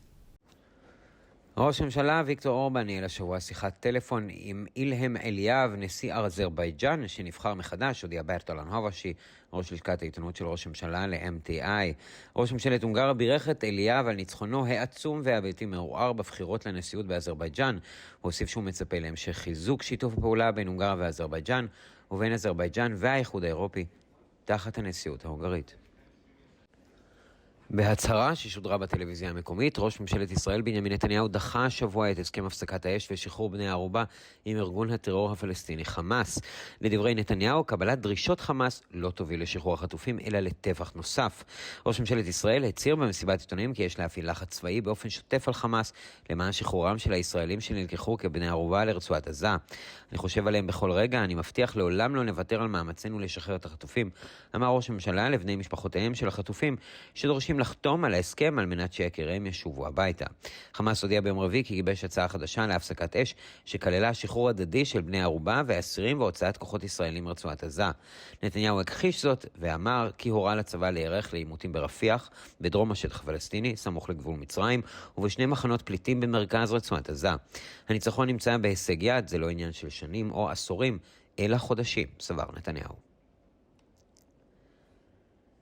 ראש הממשלה ויקטור אורבן ניהל השבוע שיחת טלפון עם אילהם אליאב, נשיא אזרבייג'אן, שנבחר מחדש, הודיע ברטולן הובשי, ראש לשכת העיתונות של ראש הממשלה ל-MTI. ראש ממשלת הונגריה בירך את אליאב על ניצחונו העצום והבלתי מעורער בבחירות לנשיאות באזרבייג'אן. הוא הוסיף שהוא מצפה להמשך חיזוק שיתוף הפעולה בין הונגריה ואזרבייג'אן, ובין אזרבייג'אן והאיחוד האירופי, תחת הנשיאות ההונגרית. בהצהרה ששודרה בטלוויזיה המקומית, ראש ממשלת ישראל בנימין נתניהו דחה השבוע את הסכם הפסקת האש ושחרור בני הערובה עם ארגון הטרור הפלסטיני חמאס. לדברי נתניהו, קבלת דרישות חמאס לא תוביל לשחרור החטופים אלא לטבח נוסף. ראש ממשלת ישראל הצהיר במסיבת עיתונאים כי יש להפעיל לחץ צבאי באופן שוטף על חמאס למען שחרורם של הישראלים שנלקחו כבני ערובה לרצועת עזה. אני חושב עליהם בכל רגע, אני מבטיח לעולם לא נוותר על מאמצינו לשחרר את החטופים, אמר ראש הממשלה לבני משפחותיהם של החטופים שדורשים לחתום על ההסכם על מנת שיקיריהם ישובו הביתה. חמאס הודיע ביום רביעי כי גיבש הצעה חדשה להפסקת אש שכללה שחרור הדדי של בני ערובה ואסירים והוצאת כוחות ישראלים מרצועת עזה. נתניהו הכחיש זאת ואמר כי הורה לצבא להיערך לעימותים ברפיח, בדרום השטח הפלסטיני, סמוך לגבול מצרים, ובשני מחנות פליטים במרכז רצועת עזה. הניצחון נמצא בהישג יד, זה לא עניין של שנים או עשורים, אלא חודשים, סבר נתניהו.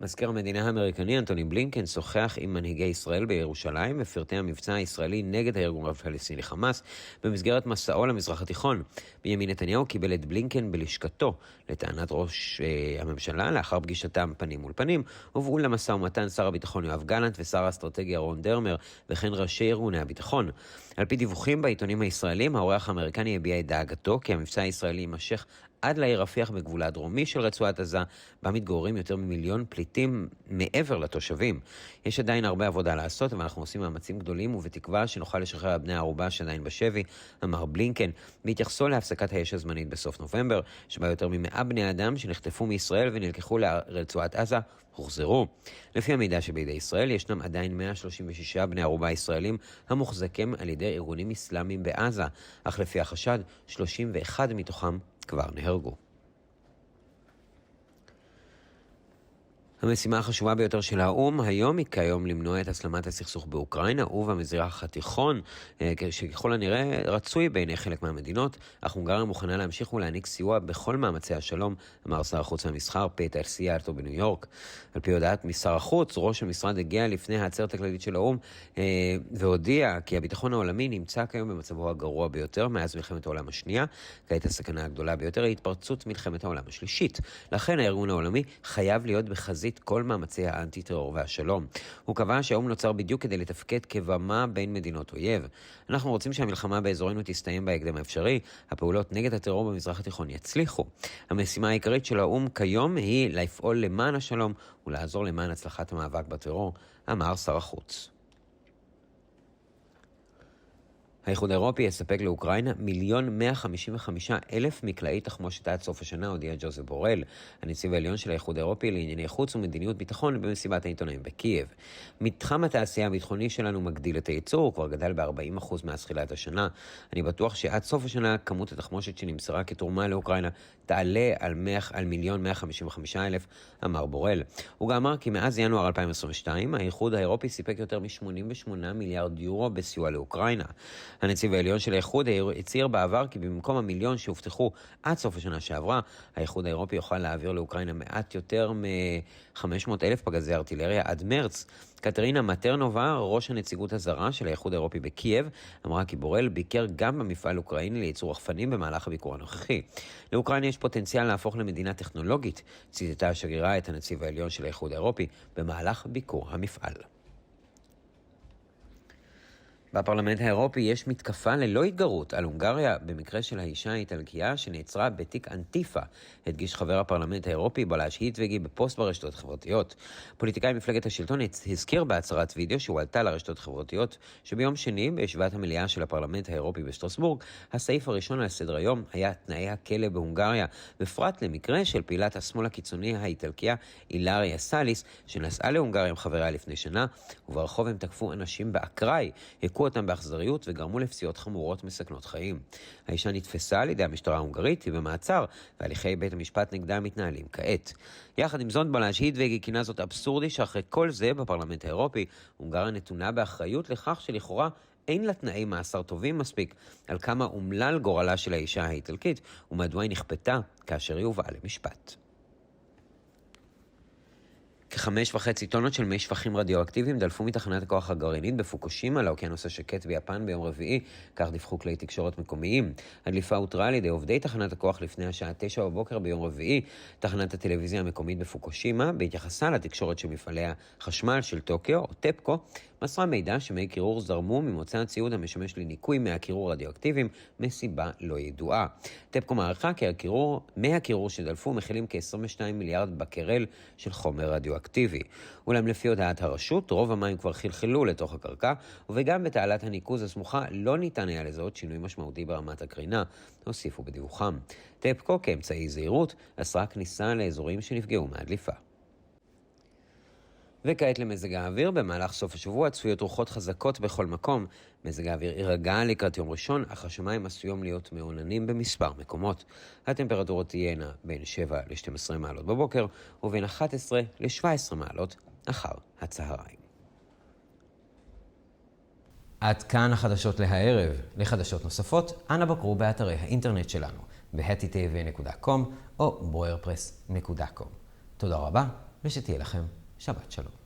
מזכיר המדינה האמריקני אנטוני בלינקן שוחח עם מנהיגי ישראל בירושלים בפרטי המבצע הישראלי נגד הארגון הפלסטיני חמאס במסגרת מסעו למזרח התיכון. בנימין נתניהו קיבל את בלינקן בלשכתו לטענת ראש הממשלה לאחר פגישתם פנים מול פנים, הובאו למשא ומתן שר הביטחון יואב גלנט ושר האסטרטגיה רון דרמר וכן ראשי ארגוני הביטחון. על פי דיווחים בעיתונים הישראלים, האורח האמריקני הביע את דאגתו כי המבצע הישראלי יימשך עד לעיר רפיח בגבולה הדרומי של רצועת עזה, בה מתגוררים יותר ממיליון פליטים מעבר לתושבים. יש עדיין הרבה עבודה לעשות, אבל אנחנו עושים מאמצים גדולים ובתקווה שנוכל לשחרר בני הערובה שעדיין בשבי, אמר בלינקן, בהתייחסו להפסקת האש הזמנית בסוף נובמבר, שבה יותר מ100 בני אדם שנחטפו מישראל ונלקחו לרצועת עזה, הוחזרו. לפי המידע שבידי ישראל, ישנם עדיין 136 בני ערובה ישראלים המוחזקים על ידי ארגונים אסלאמיים בעזה, אך לפי החשד, 31 מתוכם כבר נהרגו. המשימה החשובה ביותר של האום היום היא כיום למנוע את הסלמת הסכסוך באוקראינה ובמזרח התיכון, שככל הנראה רצוי בעיני חלק מהמדינות, אך הונגריה מוכנה להמשיך ולהעניק סיוע בכל מאמצי השלום, אמר שר החוץ והמסחר פיטר סיארטו בניו יורק. על פי הודעת משר החוץ, ראש המשרד הגיע לפני העצרת הכללית של האום והודיע כי הביטחון העולמי נמצא כיום במצבו הגרוע ביותר מאז מלחמת העולם השנייה. כעת הסכנה הגדולה ביותר היא התפרצות מלחמת העולם השלישית. לכן הארגון העולמי חייב להיות בחזית כל מאמצי האנטי-טרור והשלום. הוא קבע שהאום נוצר בדיוק כדי לתפקד כבמה בין מדינות אויב. אנחנו רוצים שהמלחמה באזורנו תסתיים בהקדם האפשרי, הפעולות נגד הטרור במזרח התיכון יצליחו. המשימה העיקרית של האום כיום היא לפעול למען השלום ולעזור למען הצלחת המאבק בטרור, אמר שר החוץ. האיחוד האירופי יספק לאוקראינה 1,155,000 מקלעי תחמושת עד סוף השנה, הודיע ג'וזף בורל, הנציב העליון של האיחוד האירופי לענייני חוץ ומדיניות ביטחון במסיבת העיתונאים בקייב. מתחם התעשייה הביטחוני שלנו מגדיל את הייצור, הוא כבר גדל ב-40% מאז תחילת השנה. אני בטוח שעד סוף השנה כמות התחמושת שנמסרה כתרומה לאוקראינה תעלה על 1,155,000, אמר בורל. הוא גם אמר כי מאז ינואר 2022 האיחוד האירופי סיפק יותר מ-88 מיליארד יורו בסיוע לאוקראינה. הנציב העליון של האיחוד הצהיר בעבר כי במקום המיליון שהובטחו עד סוף השנה שעברה, האיחוד האירופי יוכל להעביר לאוקראינה מעט יותר מ-500,000 פגזי ארטילריה עד מרץ. קטרינה מטרנובה, ראש הנציגות הזרה של האיחוד האירופי בקייב, אמרה כי בורל ביקר גם במפעל אוקראיני לייצור רחפנים במהלך הביקור הנוכחי. לאוקראינה יש פוטנציאל להפוך למדינה טכנולוגית, ציטטה השגרירה את הנציב העליון של האיחוד האירופי במהלך ביקור המפעל. בפרלמנט האירופי יש מתקפה ללא התגרות על הונגריה במקרה של האישה האיטלקייה שנעצרה בתיק אנטיפה, הדגיש חבר הפרלמנט האירופי בלאש היטווגי בפוסט ברשתות חברתיות. פוליטיקאי מפלגת השלטון הזכיר בהצהרת וידאו שהועלתה לרשתות חברתיות שביום שני בישיבת המליאה של הפרלמנט האירופי בשטרסבורג, הסעיף הראשון על סדר היום היה תנאי הכלא בהונגריה, בפרט למקרה של פעילת השמאל הקיצוני האיטלקייה אילריה סאליס שנסעה להונגריה עם חבריה לפני שנה, וברחוב הם תקפו אנשים באקראי, הכו אותם באכזריות וגרמו לפציעות חמורות מסכנות חיים. האישה נתפסה על ידי המשטרה ההונגרית, היא במעצר, והליכי בית המשפט נגדה מתנהלים כעת. יחד עם זאת, בלאש היטווגי כינה זאת אבסורדי שאחרי כל זה בפרלמנט האירופי, הונגריה נתונה באחריות לכך שלכאורה אין לה תנאי מאסר טובים מספיק על כמה אומלל גורלה של האישה האיטלקית, ומדוע היא נכפתה כאשר היא הובאה למשפט. כ5.5 טונות של מי שפכים רדיואקטיביים דלפו מתחנת הכוח הגרעינית בפוקושימה לאוקיינוס השקט ביפן ביום רביעי, כך דיווחו כלי תקשורת מקומיים. הדליפה הותרה על ידי עובדי תחנת הכוח לפני השעה 9 בבוקר ביום רביעי. תחנת הטלוויזיה המקומית בפוקושימה, בהתייחסה לתקשורת של מפעלי החשמל של טוקיו או טפקו, מסרה מידע שמי קירור זרמו ממוצא הציוד המשמש לניקוי מי הקירור רדיואקטיביים מסיבה לא ידועה. טפקו מערכה כי מי הקירור שדלפו מכילים כ-22 מיליארד בקרל של חומר רדיואקטיבי. אולם לפי הודעת הרשות, רוב המים כבר חלחלו לתוך הקרקע, וגם בתעלת הניקוז הסמוכה לא ניתן היה לזהות שינוי משמעותי ברמת הקרינה, הוסיפו בדיווחם. טפקו כאמצעי זהירות אסרה כניסה לאזורים שנפגעו מהדליפה. וכעת למזג האוויר, במהלך סוף השבוע צפויות רוחות חזקות בכל מקום. מזג האוויר יירגע לקראת יום ראשון, אך השמיים עשויים להיות מעוננים במספר מקומות. הטמפרטורות תהיינה בין 7 ל-12 מעלות בבוקר, ובין 11 ל-17 מעלות אחר הצהריים. עד כאן החדשות להערב. לחדשות נוספות, אנא בקרו באתרי האינטרנט שלנו, ב-htv.com או boyerpress.com. תודה רבה, ושתהיה לכם שבת שלום.